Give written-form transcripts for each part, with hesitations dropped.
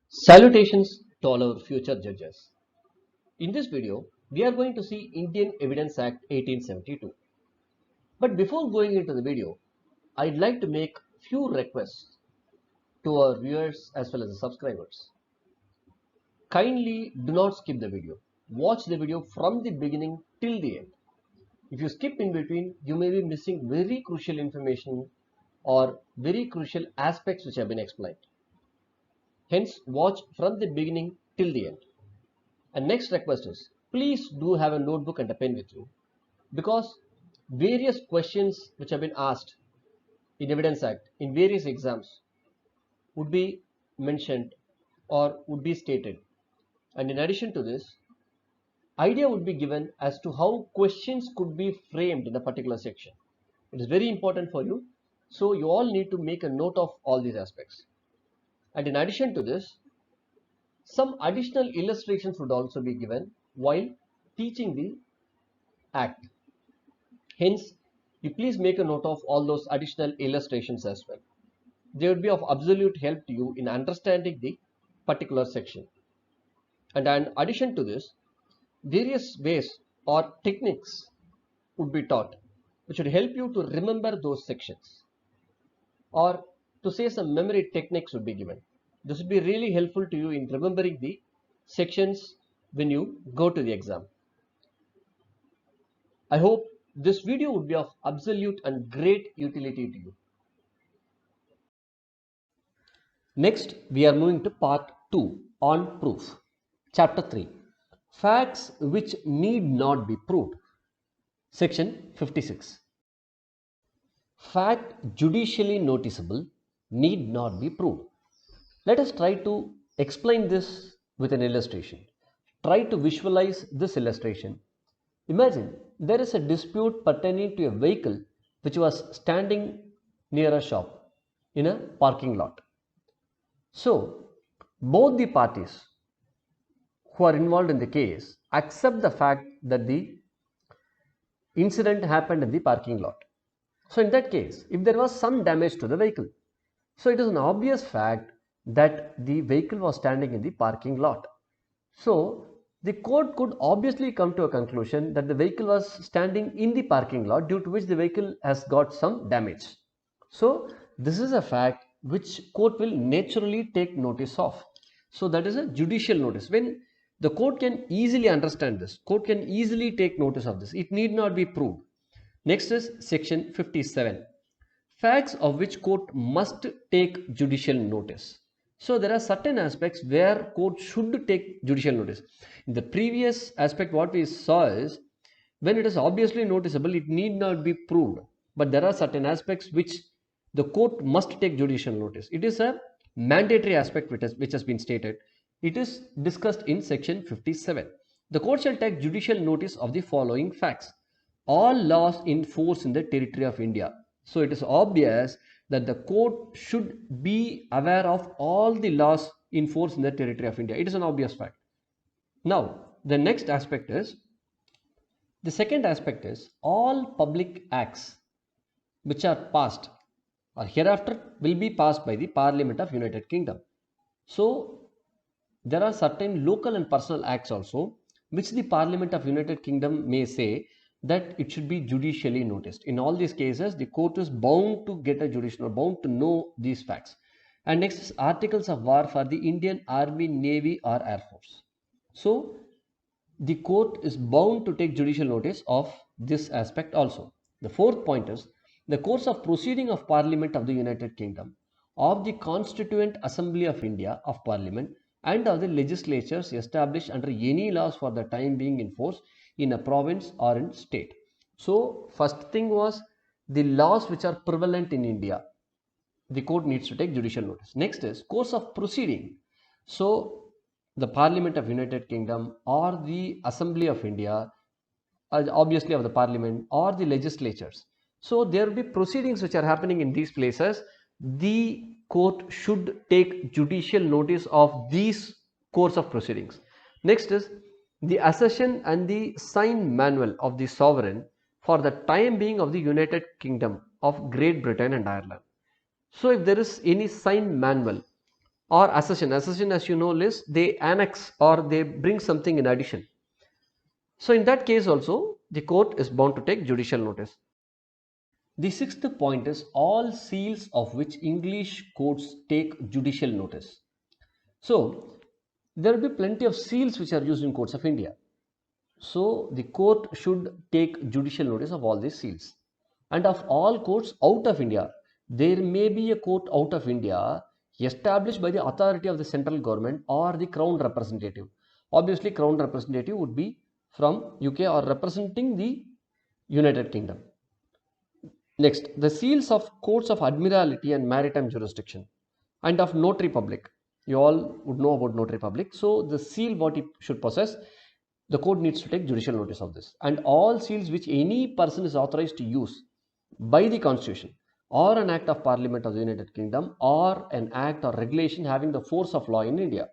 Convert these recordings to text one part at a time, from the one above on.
Salutations to all our future judges. In this video, we are going to see Indian Evidence Act 1872. But before going into the video, I'd like to make few requests to our viewers as well as the subscribers. Kindly do not skip the video. Watch the video from the beginning till the end. If you skip in between, you may be missing very crucial information or very crucial aspects which have been explained. Hence, watch from the beginning till the end. And next request is, please do have a notebook and a pen with you, because various questions which have been asked in Evidence Act in various exams would be mentioned or would be stated. And in addition to this, idea would be given as to how questions could be framed in a particular section. It is very important for you. So you all need to make a note of all these aspects. And in addition to this, some additional illustrations would also be given while teaching the act. Hence, you please make a note of all those additional illustrations as well. They would be of absolute help to you in understanding the particular section. And in addition to this, various ways or techniques would be taught which would help you to remember those sections, or to say some memory techniques would be given. This would be really helpful to you in remembering the sections when you go to the exam. I hope this video would be of absolute and great utility to you. Next, we are moving to part 2 on proof. Chapter 3, facts which need not be proved. Section 56. Fact judicially noticeable need not be proved. Let us try to explain this with an illustration. Try to visualize this illustration. Imagine there is a dispute pertaining to a vehicle which was standing near a shop in a parking lot. So, both the parties who are involved in the case accept the fact that the incident happened in the parking lot. So, in that case, if there was some damage to the vehicle, so it is an obvious fact that the vehicle was standing in the parking lot. So, the court could obviously come to a conclusion that the vehicle was standing in the parking lot, due to which the vehicle has got some damage. So, this is a fact which court will naturally take notice of. So, that is a judicial notice. When the court can easily understand this, court can easily take notice of this. It need not be proved. Next is section 57. Facts of which court must take judicial notice. So there are certain aspects where court should take judicial notice. In the previous aspect, what we saw is, when it is obviously noticeable, it need not be proved. But there are certain aspects which the court must take judicial notice. It is a mandatory aspect which has been stated. It is discussed in section 57. The court shall take judicial notice of the following facts. All laws in force in the territory of India. So it is obvious that the court should be aware of all the laws in force in the territory of India. It is an obvious fact. Now, the next aspect is, the second aspect is, all public acts which are passed or hereafter will be passed by the Parliament of United Kingdom. So, there are certain local and personal acts also which the Parliament of United Kingdom may say that it should be judicially noticed. In all these cases, the court is bound to get a judicial, bound to know these facts. And next is articles of war for the Indian Army, Navy or Air Force. So, the court is bound to take judicial notice of this aspect also. The fourth point is, the course of proceeding of Parliament of the United Kingdom, of the Constituent Assembly of India of Parliament, and of the legislatures established under any laws for the time being in force in a province or in state. So, first thing was the laws which are prevalent in India. The court needs to take judicial notice. Next is course of proceeding. So, the Parliament of United Kingdom or the Assembly of India, obviously of the Parliament or the legislatures. So, there will be proceedings which are happening in these places. The court should take judicial notice of these course of proceedings. Next is the accession and the sign manual of the sovereign for the time being of the United Kingdom of Great Britain and Ireland. So if there is any sign manual or accession. Accession, as you know, is they annex or they bring something in addition. So in that case also, the court is bound to take judicial notice. The sixth point is all seals of which English courts take judicial notice. So there will be plenty of seals which are used in courts of India. So the court should take judicial notice of all these seals. And of all courts out of India, there may be a court out of India established by the authority of the central government or the crown representative. Obviously, crown representative would be from UK or representing the United Kingdom. Next, the seals of courts of admiralty and maritime jurisdiction and of notary public. You all would know about notary public. So the seal what it should possess, the court needs to take judicial notice of this. And all seals which any person is authorized to use by the constitution or an act of parliament of the United Kingdom or an act or regulation having the force of law in India.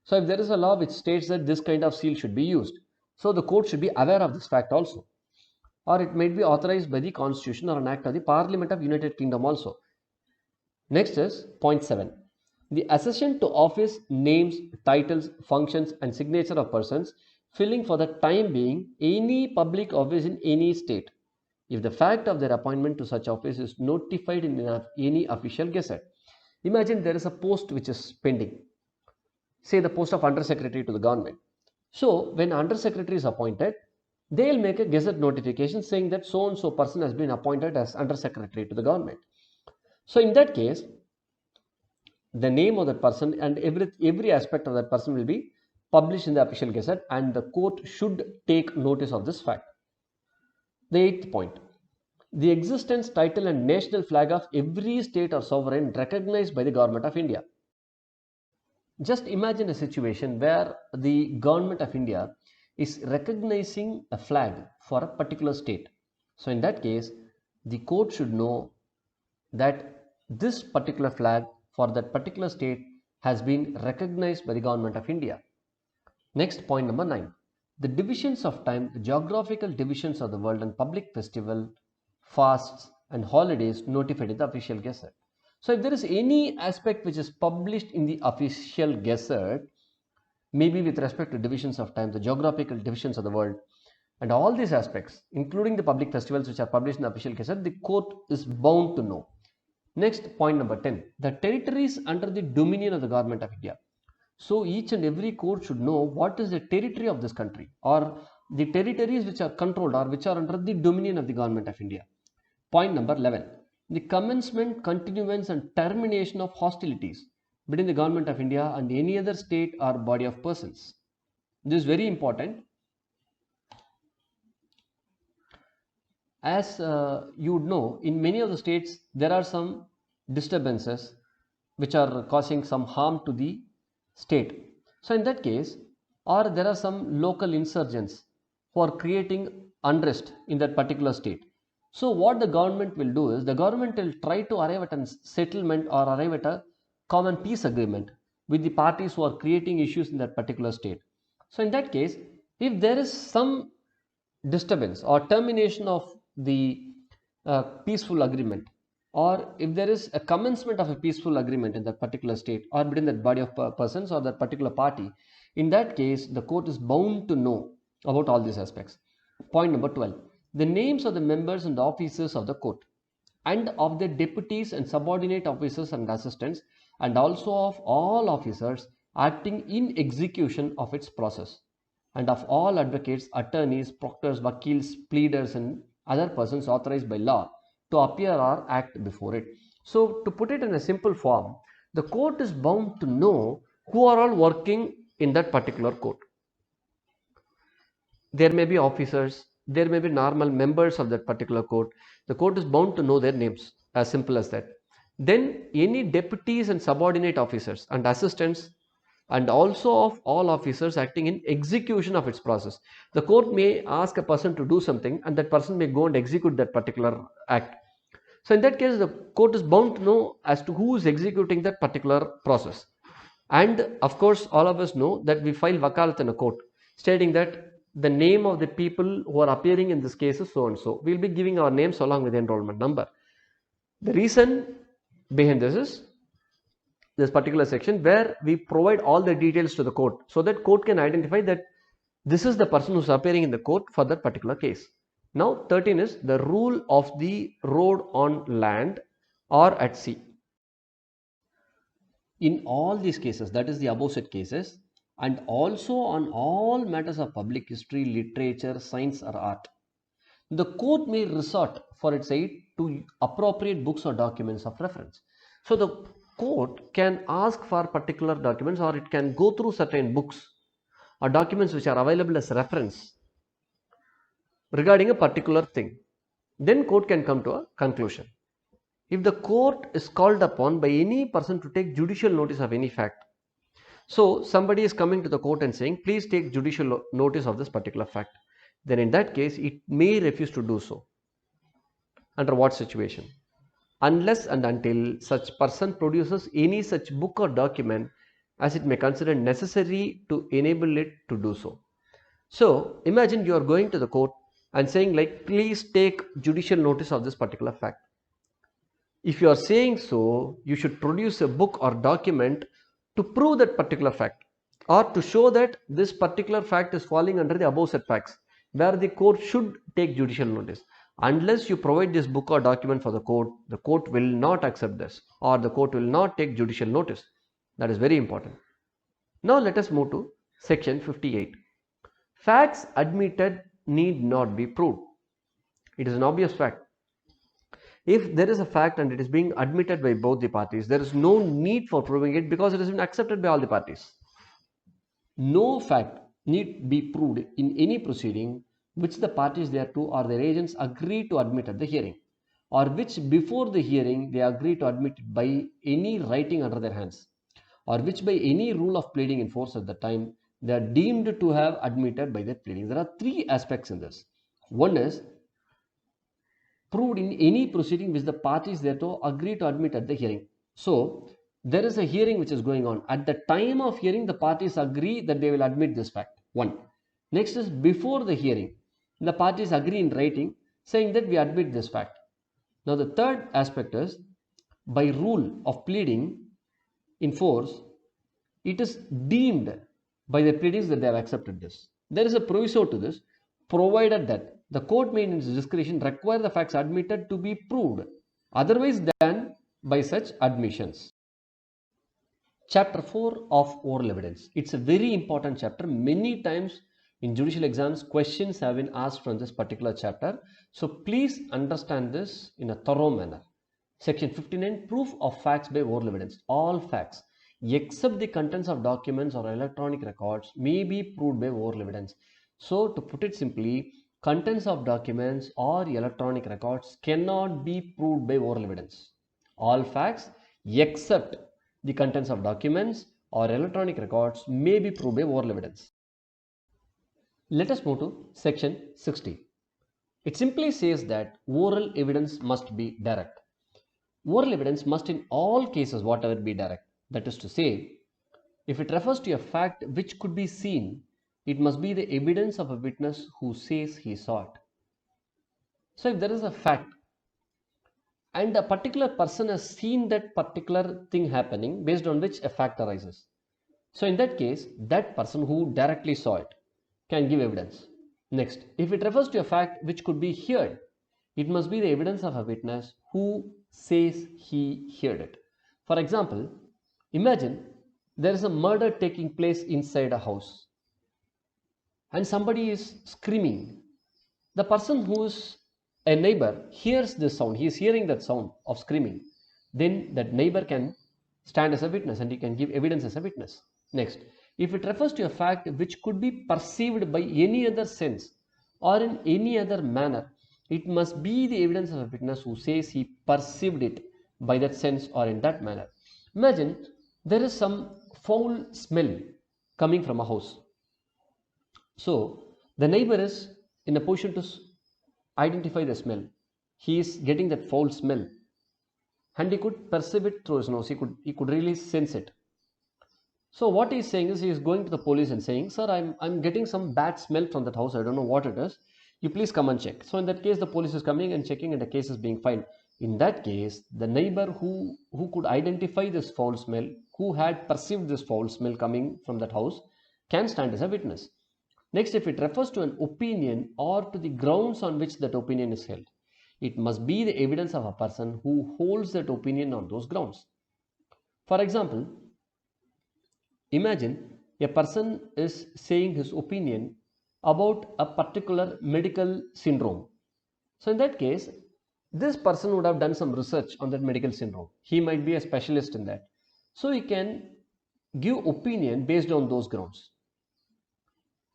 So if there is a law which states that this kind of seal should be used, so the court should be aware of this fact also. Or it might be authorized by the constitution or an act of the parliament of United Kingdom also. Next is point 7. The accession to office names, titles, functions and signature of persons filling for the time being any public office in any state, if the fact of their appointment to such office is notified in any official gazette. Imagine there is a post which is pending, say the post of Under Secretary to the government. So when Under Secretary is appointed, they will make a gazette notification saying that so and so person has been appointed as Under Secretary to the government. So in that case, the name of that person and every aspect of that person will be published in the official gazette, and the court should take notice of this fact. The 8th point, the existence, title and national flag of every state or sovereign recognized by the government of India. Just imagine a situation where the government of India is recognizing a flag for a particular state. So in that case, the court should know that this particular flag for that particular state has been recognized by the government of India. Next, point number 9. The divisions of time, the geographical divisions of the world and public festival, fasts and holidays notified in the official gazette. So if there is any aspect which is published in the official gazette, maybe with respect to divisions of time, the geographical divisions of the world, and all these aspects, including the public festivals which are published in the official gazette, the court is bound to know. Next, point number 10. The territories under the dominion of the government of India. So each and every court should know what is the territory of this country or the territories which are controlled or which are under the dominion of the government of India. Point number 11. The commencement, continuance and termination of hostilities between the government of India and any other state or body of persons. This is very important. As you would know, in many of the states there are some disturbances which are causing some harm to the state. So in that case, or there are some local insurgents who are creating unrest in that particular state. So what the government will do is the government will try to arrive at a settlement or arrive at a common peace agreement with the parties who are creating issues in that particular state. So in that case, if there is some disturbance or termination of the peaceful agreement, or if there is a commencement of a peaceful agreement in that particular state or between that body of persons or that particular party, in that case the court is bound to know about all these aspects. Point number 12. The names of the members and officers of the court and of the deputies and subordinate officers and assistants, and also of all officers acting in execution of its process, and of all advocates, attorneys, proctors, vakils, pleaders and other persons authorized by law to appear or act before it. So to put it in a simple form, the court is bound to know who are all working in that particular court. There may be officers, there may be normal members of that particular court. The court is bound to know their names, as simple as that. Then any deputies and subordinate officers and assistants, and also of all officers acting in execution of its process. The court may ask a person to do something and that person may go and execute that particular act. So in that case, the court is bound to know as to who is executing that particular process. And of course, all of us know that we file wakalat in a court stating that the name of the people who are appearing in this case is so and so. We will be giving our names along with the enrollment number. The reason behind this is this particular section where we provide all the details to the court so that court can identify that this is the person who's appearing in the court for that particular case. Now 13 is the rule of the road on land or at sea. In all these cases, that is the above said cases, and also on all matters of public history, literature, science or art, the court may resort for its aid to appropriate books or documents of reference. So the court can ask for particular documents, or it can go through certain books or documents which are available as reference regarding a particular thing. Then court can come to a conclusion. If the court is called upon by any person to take judicial notice of any fact, so somebody is coming to the court and saying, please take judicial notice of this particular fact, then in that case it may refuse to do so. Under what situation? Unless and until such person produces any such book or document as it may consider necessary to enable it to do so. So imagine you are going to the court and saying like, please take judicial notice of this particular fact. If you are saying so, you should produce a book or document to prove that particular fact, or to show that this particular fact is falling under the above said facts, where the court should take judicial notice. Unless you provide this book or document for the court will not accept this, or the court will not take judicial notice. That is very important. Now let us move to section 58. Facts admitted need not be proved. It is an obvious fact. If there is a fact and it is being admitted by both the parties, there is no need for proving it because it has been accepted by all the parties. No fact need be proved in any proceeding which the parties thereto or their agents agree to admit at the hearing, or which before the hearing they agree to admit by any writing under their hands, or which by any rule of pleading in force at the time they are deemed to have admitted by that pleading. There are three aspects in this. One is proved in any proceeding which the parties thereto agree to admit at the hearing. So there is a hearing which is going on. At the time of hearing, the parties agree that they will admit this fact. One. Next is before the hearing, the parties agree in writing saying that we admit this fact. Now the third aspect is by rule of pleading in force, it is deemed by the pleadings that they have accepted this. There is a proviso to this, provided that the court may in its discretion require the facts admitted to be proved otherwise than by such admissions. Chapter 4 of oral evidence. It's a very important chapter. Many times in judicial exams, questions have been asked from this particular chapter. So please understand this in a thorough manner. Section 59, proof of facts by oral evidence. All facts except the contents of documents or electronic records may be proved by oral evidence. So to put it simply, contents of documents or electronic records cannot be proved by oral evidence. All facts except the contents of documents or electronic records may be proved by oral evidence. Let us move to section 60. It simply says that oral evidence must be direct. Oral evidence must in all cases whatever be direct. That is to say, if it refers to a fact which could be seen, it must be the evidence of a witness who says he saw it. So if there is a fact and a particular person has seen that particular thing happening based on which a fact arises, so in that case, that person who directly saw it can give evidence. Next, if it refers to a fact which could be heard, it must be the evidence of a witness who says he heard it. For example, imagine there is a murder taking place inside a house and somebody is screaming. The person who is a neighbor hears this sound, he is hearing that sound of screaming. Then that neighbor can stand as a witness and he can give evidence as a witness. Next, if it refers to a fact which could be perceived by any other sense or in any other manner, it must be the evidence of a witness who says he perceived it by that sense or in that manner. Imagine there is some foul smell coming from a house. So the neighbor is in a position to identify the smell. He is getting that foul smell and he could perceive it through his nose. He could really sense it. So what he is saying is, he is going to the police and saying, sir, I'm getting some bad smell from that house. I don't know what it is. You please come and check. So in that case, the police is coming and checking and the case is being filed. In that case, the neighbor who could identify this foul smell, who had perceived this foul smell coming from that house, can stand as a witness. Next, if it refers to an opinion or to the grounds on which that opinion is held, it must be the evidence of a person who holds that opinion on those grounds. For example, imagine a person is saying his opinion about a particular medical syndrome. So in that case, this person would have done some research on that medical syndrome. He might be a specialist in that. So he can give opinion based on those grounds.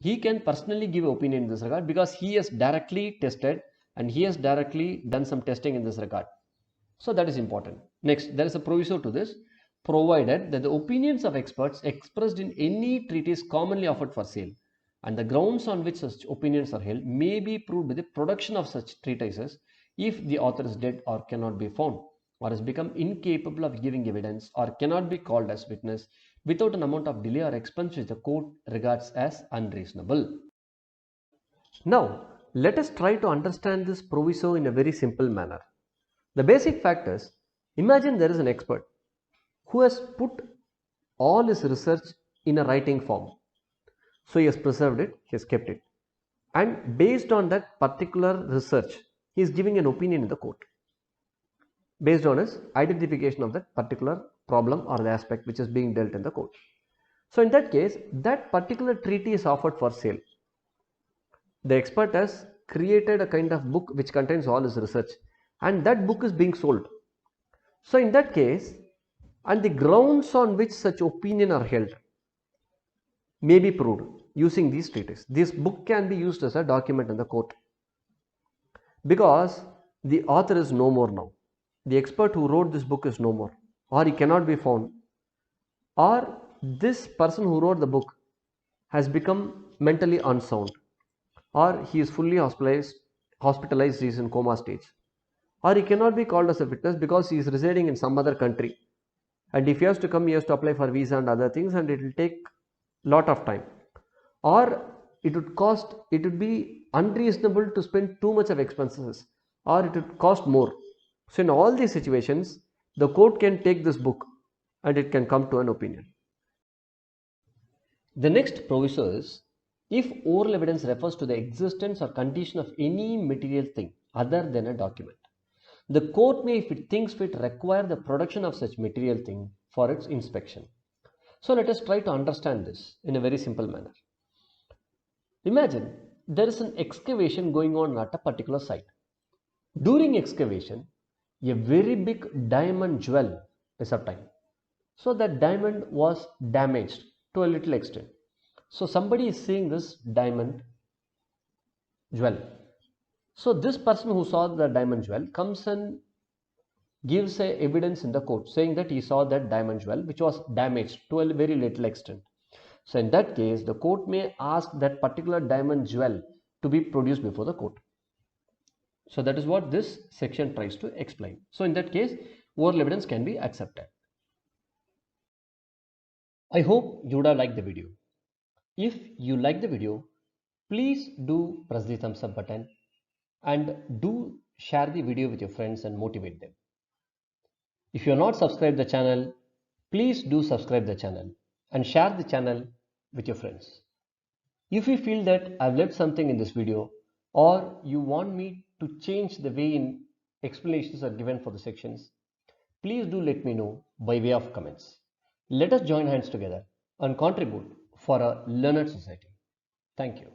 He can personally give opinion in this regard because he has directly tested and he has directly done some testing in this regard. So that is important. Next, there is a proviso to this, provided that the opinions of experts expressed in any treatise commonly offered for sale and the grounds on which such opinions are held may be proved by the production of such treatises if the author is dead or cannot be found or has become incapable of giving evidence or cannot be called as witness without an amount of delay or expense which the court regards as unreasonable. Now, let us try to understand this proviso in a very simple manner. The basic fact is, imagine there is an expert who has put all his research in a writing form. So he has preserved it, he has kept it. And based on that particular research, he is giving an opinion in the court based on his identification of that particular problem or the aspect which is being dealt in the court. So in that case, that particular treaty is offered for sale. The expert has created a kind of book which contains all his research and that book is being sold. So in that case, and the grounds on which such opinion are held may be proved using these treatises. This book can be used as a document in the court because the author is no more now. The expert who wrote this book is no more, or he cannot be found, or this person who wrote the book has become mentally unsound, or he is fully hospitalized, he is in coma stage, or he cannot be called as a witness because he is residing in some other country, and if he has to come, he has to apply for visa and other things, and it will take lot of time, or it would be unreasonable to spend too much of expenses, or it would cost more. So in all these situations, the court can take this book and it can come to an opinion. The next proviso is, if oral evidence refers to the existence or condition of any material thing other than a document, the court may, if it thinks fit, require the production of such material thing for its inspection. So let us try to understand this in a very simple manner. Imagine there is an excavation going on at a particular site. During excavation, a very big diamond jewel is obtained. So that diamond was damaged to a little extent. So somebody is seeing this diamond jewel. So this person who saw the diamond jewel comes and gives a evidence in the court saying that he saw that diamond jewel which was damaged to a very little extent. So in that case, the court may ask that particular diamond jewel to be produced before the court. So that is what this section tries to explain. So in that case, oral evidence can be accepted. I hope you would have liked the video. If you like the video, please do press the thumbs up button and do share the video with your friends and motivate them. If you are not subscribed the channel, please do subscribe the channel and share the channel with your friends. If you feel that I've left something in this video or you want me to change the way in explanations are given for the sections, please do let me know by way of comments. Let us join hands together and contribute for a learned society. Thank you.